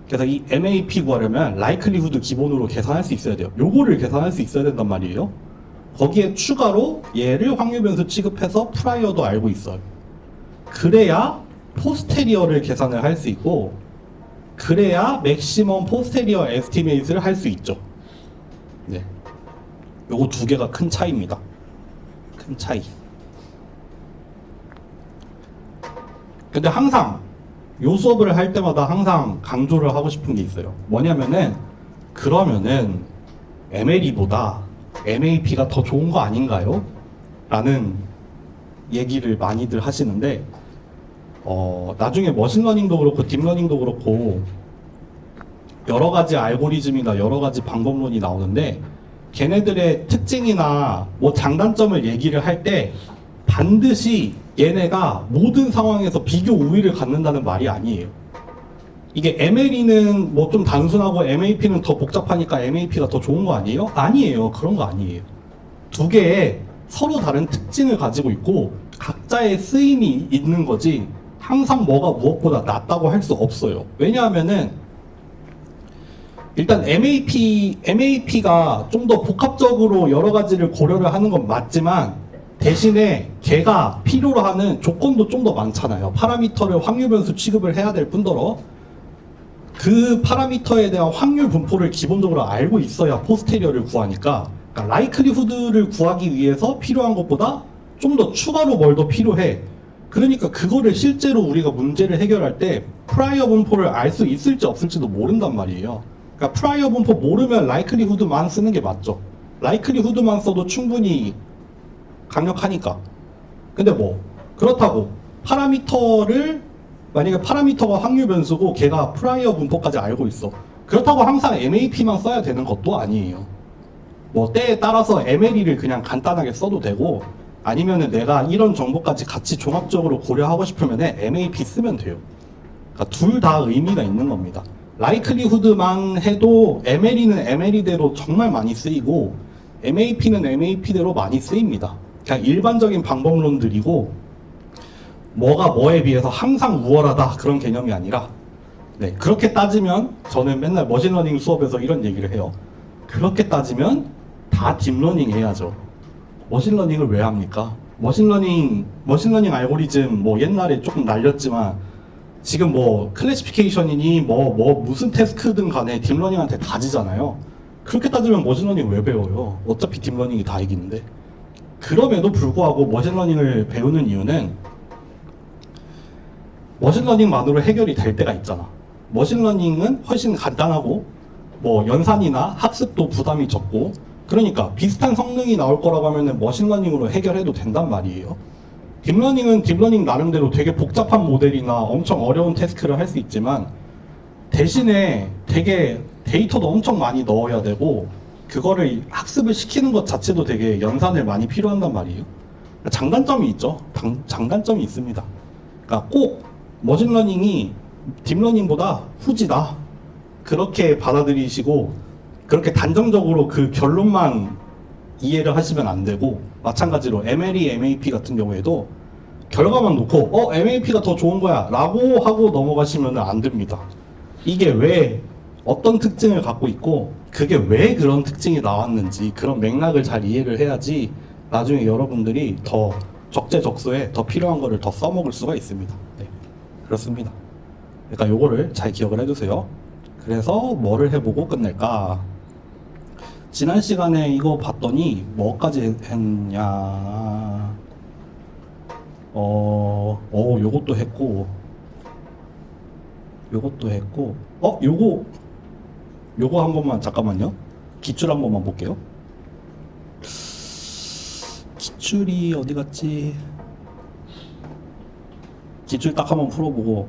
그래서 이 MAP 구하려면 라이클리후드 기본으로 계산할 수 있어야 돼요. 요거를 계산할 수 있어야 된단 말이에요. 거기에 추가로 얘를 확률 변수 취급해서 프라이어도 알고 있어요. 그래야 포스테리어를 계산을 할 수 있고, 그래야 맥시멈 포스테리어 에스티메이트를 할 수 있죠. 네. 요거 두 개가 큰 차이입니다. 큰 차이. 근데 항상 요 수업을 할 때마다 항상 강조를 하고 싶은 게 있어요. 뭐냐면은, 그러면은 MLE보다 MAP가 더 좋은 거 아닌가요? 라는 얘기를 많이들 하시는데, 나중에 머신러닝도 그렇고 딥러닝도 그렇고 여러 가지 알고리즘이나 여러 가지 방법론이 나오는데, 걔네들의 특징이나 뭐 장단점을 얘기를 할 때 반드시 얘네가 모든 상황에서 비교 우위를 갖는다는 말이 아니에요. 이게 MLE는 뭐 좀 단순하고 MAP는 더 복잡하니까 MAP가 더 좋은 거 아니에요? 아니에요. 그런 거 아니에요. 두 개의 서로 다른 특징을 가지고 있고 각자의 쓰임이 있는 거지 항상 뭐가 무엇보다 낫다고 할 수 없어요. 왜냐하면은 일단 MAP가 좀 더 복합적으로 여러 가지를 고려를 하는 건 맞지만 대신에 걔가 필요로 하는 조건도 좀 더 많잖아요. 파라미터를 확률 변수 취급을 해야 될 뿐더러 그 파라미터에 대한 확률 분포를 기본적으로 알고 있어야 포스테리어를 구하니까 그러니까 라이클리후드를 구하기 위해서 필요한 것보다 좀 더 추가로 뭘 더 필요해. 그러니까 그거를 실제로 우리가 문제를 해결할 때 프라이어 분포를 알 수 있을지 없을지도 모른단 말이에요. 그러니까 프라이어 분포 모르면 라이클리후드만 쓰는 게 맞죠. 라이클리후드만 써도 충분히 강력하니까. 근데 뭐 그렇다고 파라미터를 만약에 파라미터가 확률 변수고 걔가 프라이어 분포까지 알고 있어. 그렇다고 항상 MAP만 써야 되는 것도 아니에요. 뭐 때에 따라서 MLE를 그냥 간단하게 써도 되고 아니면은 내가 이런 정보까지 같이 종합적으로 고려하고 싶으면 MAP 쓰면 돼요. 그러니까 둘 다 의미가 있는 겁니다. 라이클리후드만 해도 MLE는 MLE대로 정말 많이 쓰이고 MAP는 MAP대로 많이 쓰입니다. 그냥 일반적인 방법론들이고 뭐가 뭐에 비해서 항상 우월하다 그런 개념이 아니라 네, 그렇게 따지면 저는 맨날 머신러닝 수업에서 이런 얘기를 해요. 그렇게 따지면 다 딥러닝 해야죠. 머신러닝을 왜 합니까? 머신러닝 알고리즘 뭐 옛날에 조금 날렸지만 지금 뭐 클래시피케이션이니 뭐 무슨 태스크든 간에 딥러닝한테 다 지잖아요. 그렇게 따지면 머신러닝 왜 배워요? 어차피 딥러닝이 다 이기는데. 그럼에도 불구하고 머신러닝을 배우는 이유는 머신러닝만으로 해결이 될 때가 있잖아. 머신러닝은 훨씬 간단하고 뭐 연산이나 학습도 부담이 적고 그러니까 비슷한 성능이 나올 거라고 하면은 머신러닝으로 해결해도 된단 말이에요. 딥러닝은 딥러닝 나름대로 되게 복잡한 모델이나 엄청 어려운 태스크를 할 수 있지만 대신에 되게 데이터도 엄청 많이 넣어야 되고 그거를 학습을 시키는 것 자체도 되게 연산을 많이 필요한단 말이에요. 장단점이 있죠. 장단점이 있습니다. 그러니까 꼭 머신러닝이 딥러닝보다 후지다 그렇게 받아들이시고 그렇게 단정적으로 그 결론만 이해를 하시면 안 되고 마찬가지로 MLE, MAP 같은 경우에도 결과만 놓고 MAP가 더 좋은 거야 라고 하고 넘어가시면 안 됩니다. 이게 왜 어떤 특징을 갖고 있고 그게 왜 그런 특징이 나왔는지 그런 맥락을 잘 이해를 해야지 나중에 여러분들이 더 적재적소에 더 필요한 거를 더 써먹을 수가 있습니다. 네, 그렇습니다. 그러니까 요거를 잘 기억을 해두세요. 그래서 뭐를 해보고 끝낼까? 지난 시간에 이거 봤더니 뭐까지 했냐? 요것도 했고, 요거 한 번만 잠깐만요. 기출 한 번만 볼게요. 기출이 어디 갔지? 기출 딱 한번 풀어보고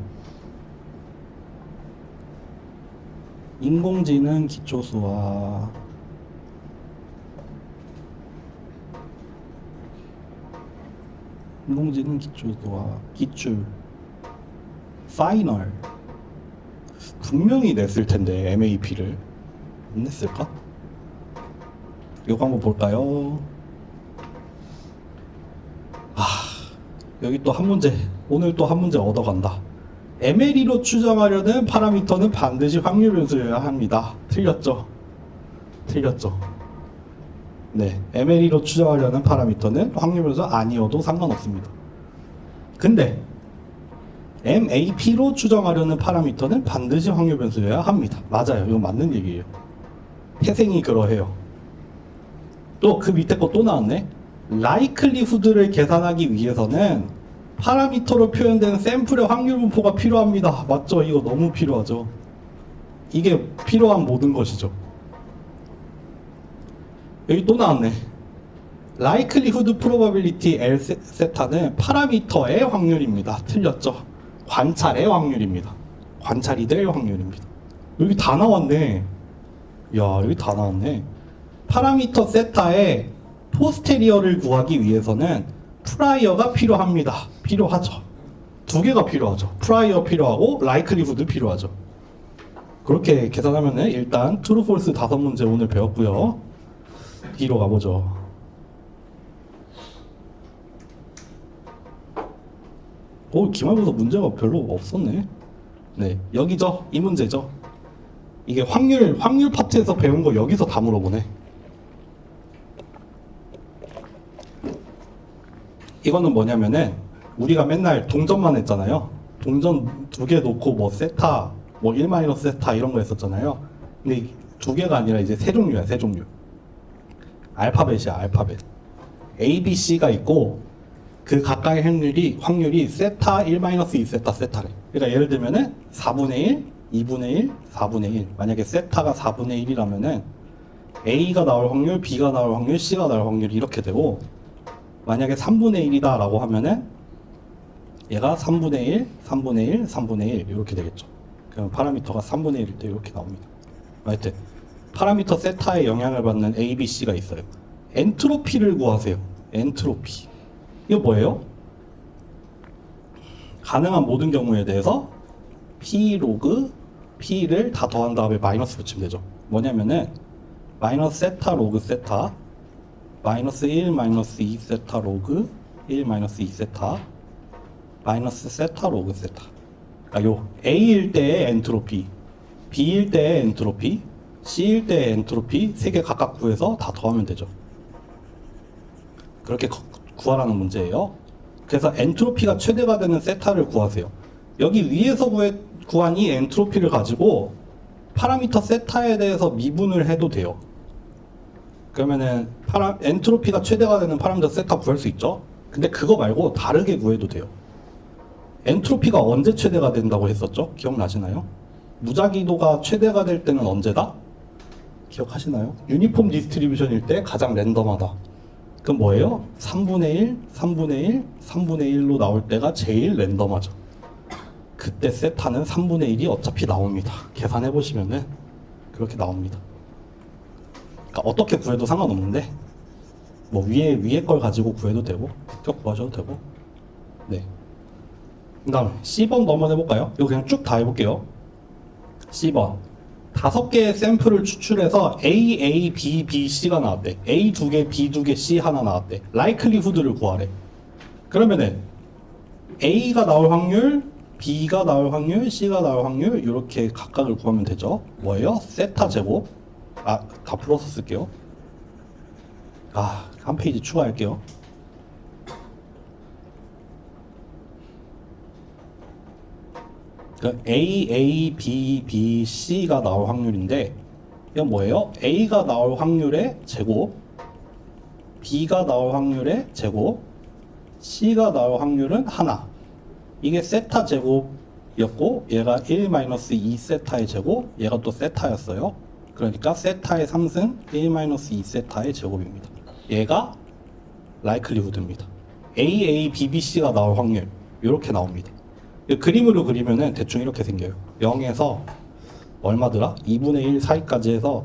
인공지능 기초수학 인공지능 기초수학 기출 파이널 분명히 냈을 텐데 MAP를 안 냈을까? 이거 한번 볼까요? 여기 또 한 문제, 오늘 또 한 문제 얻어간다. MLE로 추정하려는 파라미터는 반드시 확률 변수여야 합니다. 틀렸죠? 틀렸죠? 네, MLE로 추정하려는 파라미터는 확률 변수 아니어도 상관없습니다. 근데 MAP로 추정하려는 파라미터는 반드시 확률 변수여야 합니다. 맞아요. 이거 맞는 얘기예요. 태생이 그러해요. 또 그 밑에 거 또 나왔네. 라이클리후드를 계산하기 위해서는 파라미터로 표현된 샘플의 확률 분포가 필요합니다. 맞죠? 이거 너무 필요하죠. 이게 필요한 모든 것이죠. 여기 또 나왔네. likelihood probability L 세타는 파라미터의 확률입니다. 틀렸죠? 관찰의 확률입니다. 관찰이 될 확률입니다. 여기 다 나왔네. 야, 여기 다 나왔네. 파라미터 세타의 포스테리어를 구하기 위해서는 프라이어가 필요합니다. 필요하죠. 두 개가 필요하죠. 프라이어 필요하고 라이클리후드 필요하죠. 그렇게 계산하면은 일단 true, false 5문제 오늘 배웠고요. D로 가보죠. 기말고사 문제가 별로 없었네. 네, 여기죠. 이 문제죠. 이게 확률 파트에서 배운 거 여기서 다 물어보네. 이거는 뭐냐면은 우리가 맨날 동전만 했잖아요. 동전 2개 놓고 뭐 세타, 뭐 1 마이너스 세타 이런 거 했었잖아요. 근데 2개가 아니라 이제 3종류야, 3종류. 알파벳이야, 알파벳. A, B, C가 있고 그 각각의 확률이 세타 1 마이너스 2 세타 세타래. 그러니까 예를 들면은 4분의 1, 2분의 1, 4분의 1. 만약에 세타가 4분의 1이라면은 A가 나올 확률, B가 나올 확률, C가 나올 확률이 이렇게 되고, 만약에 3분의 1이다 라고 하면은 얘가 3분의 1, 3분의 1, 3분의 1 이렇게 되겠죠. 그럼 파라미터가 3분의 1일 때 이렇게 나옵니다. 하여튼 파라미터 세타에 영향을 받는 A, B, C가 있어요. 엔트로피를 구하세요. 엔트로피. 이거 뭐예요? 가능한 모든 경우에 대해서 P 로그 P를 다 더한 다음에 마이너스 붙이면 되죠. 뭐냐면은 마이너스 세타 로그 세타 마이너스 1 마이너스 2 세타 로그 1 마이너스 2 세타 마이너스 세타 로그 세타. 그러니까 요 A일 때의 엔트로피, B일 때의 엔트로피, C일 때의 엔트로피 3개 각각 구해서 다 더하면 되죠. 그렇게 구하라는 문제예요. 그래서 엔트로피가 최대가 되는 세타를 구하세요. 여기 위에서 구한 이 엔트로피를 가지고 파라미터 세타에 대해서 미분을 해도 돼요. 그러면은 엔트로피가 최대가 되는 파라미터 세타 구할 수 있죠. 근데 그거 말고 다르게 구해도 돼요. 엔트로피가 언제 최대가 된다고 했었죠? 기억나시나요? 무작위도가 최대가 될 때는 언제다? 기억하시나요? 유니폼 디스트리뷰션일 때 가장 랜덤하다. 그럼 뭐예요? 3분의 1, 3분의 1, 3분의 1로 나올 때가 제일 랜덤하죠. 그때 세타는 3분의 1이 어차피 나옵니다. 계산해보시면은 그렇게 나옵니다. 그러니까 어떻게 구해도 상관없는데 뭐 위에 걸 가지고 구해도 되고 직접 구하셔도 되고. 네. 그 다음에 C번 한번 해볼까요? 이거 그냥 쭉 다 해볼게요. C번 5개의 샘플을 추출해서 A, B, B, C가 나왔대. A 2개, B 2개, C 하나 나왔대. 라이클리후드를 구하래. 그러면은 A가 나올 확률, B가 나올 확률, C가 나올 확률 이렇게 각각을 구하면 되죠. 뭐예요? 세타 제곱. 다 풀어서 쓸게요. 한 페이지 추가할게요. A, B, B, C가 나올 확률인데 이건 뭐예요? A가 나올 확률의 제곱, B가 나올 확률의 제곱, C가 나올 확률은 하나. 이게 세타 제곱이었고 얘가 1-2 세타의 제곱, 얘가 또 세타였어요. 그러니까 세타의 3승 1-2 세타의 제곱입니다. 얘가 라이클리후드입니다. A, B, B, C가 나올 확률 이렇게 나옵니다. 그림으로 그리면은 대충 이렇게 생겨요. 0에서 얼마더라? 2분의 1 사이까지 해서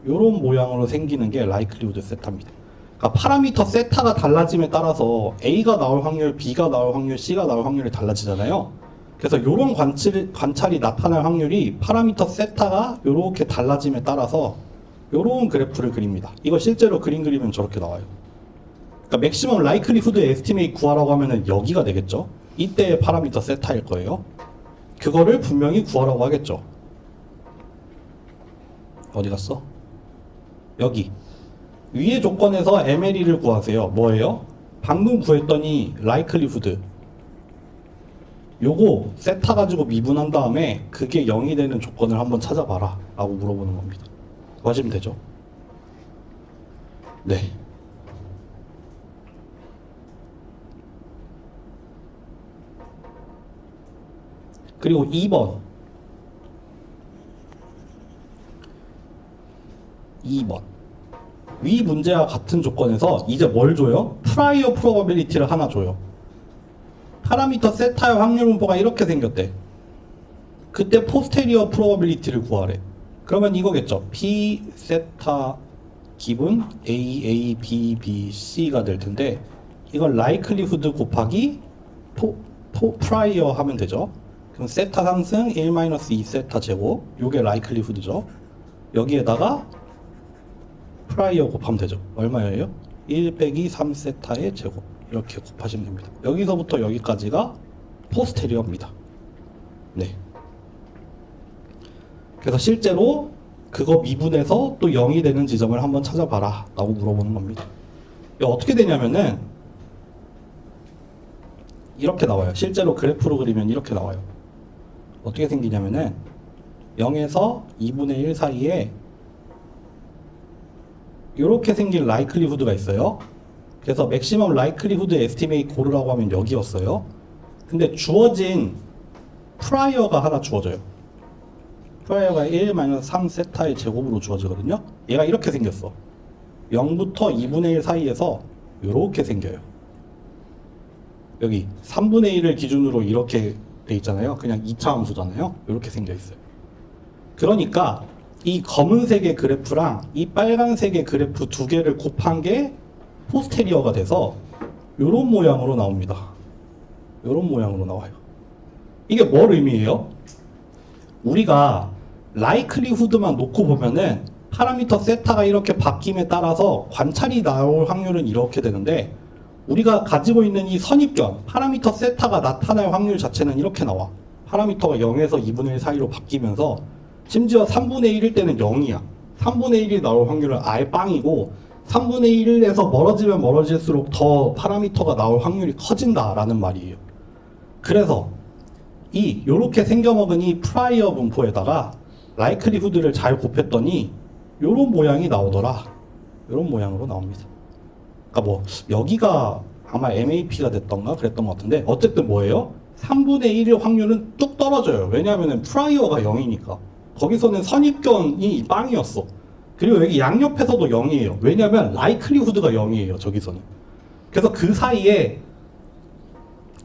이런 모양으로 생기는 게 라이클리후드 세타입니다. 그러니까 파라미터 세타가 달라짐에 따라서 A가 나올 확률, B가 나올 확률, C가 나올 확률이 달라지잖아요. 그래서 이런 관찰이 나타날 확률이 파라미터 세타가 이렇게 달라짐에 따라서 이런 그래프를 그립니다. 이거 실제로 그림 그리면 저렇게 나와요. 그러니까 맥시멈 라이클리후드 에스티메이트 구하라고 하면은 여기가 되겠죠. 이때의 파라미터 세타일 거예요. 그거를 분명히 구하라고 하겠죠. 어디 갔어? 여기 위의 조건에서 MLE를 구하세요. 뭐예요? 방금 구했더니 라이클리후드 요거 세타 가지고 미분한 다음에 그게 0이 되는 조건을 한번 찾아봐라 라고 물어보는 겁니다. 구하시면 되죠. 네. 그리고 2번 위 문제와 같은 조건에서 이제 뭘 줘요? 프라이어 프로바빌리티를 하나 줘요. 파라미터 세타의 확률 분포가 이렇게 생겼대. 그때 포스테리어 프로바빌리티를 구하래. 그러면 이거겠죠. P 세타 기분 A, B, B, C가 될 텐데 이걸 라이클리후드 곱하기 프라이어 하면 되죠. 그럼 세타 상승 1-2 세타 제곱, 요게 라이클리후드죠. 여기에다가 프라이어 곱하면 되죠. 얼마예요? 1 빼기 3 세타의 제곱, 이렇게 곱하시면 됩니다. 여기서부터 여기까지가 포스테리어입니다. 네. 그래서 실제로 그거 미분해서 또 0이 되는 지점을 한번 찾아봐라 라고 물어보는 겁니다. 이거 어떻게 되냐면은 이렇게 나와요. 실제로 그래프로 그리면 이렇게 나와요. 어떻게 생기냐면은 0에서 2분의 1 사이에 이렇게 생긴 라이클리후드가 있어요. 그래서 맥시멈 라이클리후드 에스티메이트 고르라고 하면 여기였어요. 근데 주어진 프라이어가 하나 주어져요. 프라이어가 1-3 세타의 제곱으로 주어지거든요. 얘가 이렇게 생겼어. 0부터 2분의 1 사이에서 이렇게 생겨요. 여기 3분의 1을 기준으로 이렇게 돼 있잖아요. 그냥 2차 함수잖아요. 이렇게 생겨 있어요. 그러니까 이 검은색의 그래프랑 이 빨간색의 그래프 두 개를 곱한 게 포스테리어가 돼서 이런 모양으로 나옵니다. 이런 모양으로 나와요. 이게 뭘 의미해요? 우리가 라이클리후드만 놓고 보면은 파라미터 세타가 이렇게 바뀜에 따라서 관찰이 나올 확률은 이렇게 되는데, 우리가 가지고 있는 이 선입견, 파라미터 세타가 나타날 확률 자체는 이렇게 나와. 파라미터가 0에서 2분의 1 사이로 바뀌면서 심지어 3분의 1일 때는 0이야. 3분의 1이 나올 확률은 아예 빵이고, 3분의 1에서 멀어지면 멀어질수록 더 파라미터가 나올 확률이 커진다라는 말이에요. 그래서 요렇게 생겨먹은 이 프라이어 분포에다가 라이클리후드를 잘 곱했더니 요런 모양이 나오더라. 요런 모양으로 나옵니다. 그러니까 뭐 여기가 아마 MAP가 됐던가 그랬던 것 같은데, 어쨌든 뭐예요? 3분의 1의 확률은 뚝 떨어져요. 왜냐하면 프라이어가 0이니까. 거기서는 선입견이 빵이었어. 그리고 여기 양옆에서도 0이에요. 왜냐하면 라이클리후드가 0이에요. 저기서는. 그래서 그 사이에,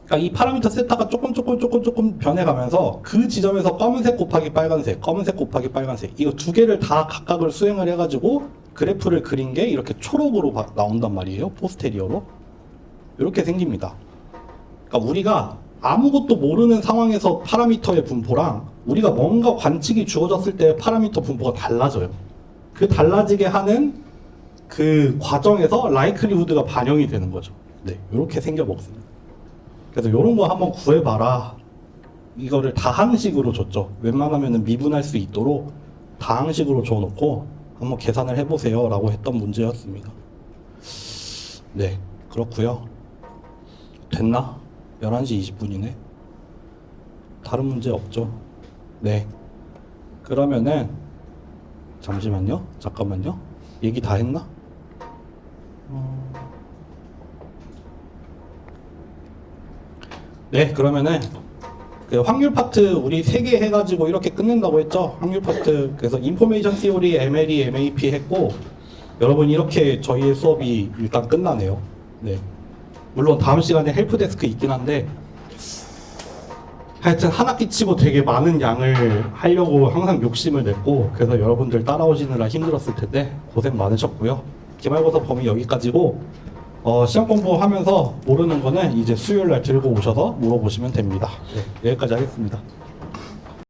그러니까 이 파라미터 세타가 조금 변해가면서 그 지점에서 검은색 곱하기 빨간색, 검은색 곱하기 빨간색, 이거 두 개를 다 각각을 수행을 해가지고 그래프를 그린 게 이렇게 초록으로 나온단 말이에요. 포스테리어로. 이렇게 생깁니다. 그러니까 우리가 아무것도 모르는 상황에서 파라미터의 분포랑 우리가 뭔가 관측이 주어졌을 때 파라미터 분포가 달라져요. 그 달라지게 하는 그 과정에서 라이클리후드가 반영이 되는 거죠. 네, 이렇게 생겨 먹습니다. 그래서 이런 거 한번 구해봐라. 이거를 다항식으로 줬죠. 웬만하면 미분할 수 있도록 다항식으로 줘놓고 한번 계산을 해보세요 라고 했던 문제였습니다. 네, 그렇고요. 됐나? 11시 20분이네. 다른 문제 없죠? 네. 그러면은 잠시만요. 잠깐만요. 얘기 다 했나? 네, 그러면은 그 확률 파트 우리 3개 해가지고 이렇게 끝낸다고 했죠. 확률 파트. 그래서 인포메이션 시오리, MLE, MAP 했고, 여러분 이렇게 저희의 수업이 일단 끝나네요. 네. 물론 다음 시간에 헬프데스크 있긴 한데, 하여튼 한 학기 치고 되게 많은 양을 하려고 항상 욕심을 냈고, 그래서 여러분들 따라오시느라 힘들었을 텐데 고생 많으셨고요. 기말고사 범위 여기까지고, 시험 공부하면서 모르는 거는 이제 수요일 날 들고 오셔서 물어보시면 됩니다. 네, 여기까지 하겠습니다.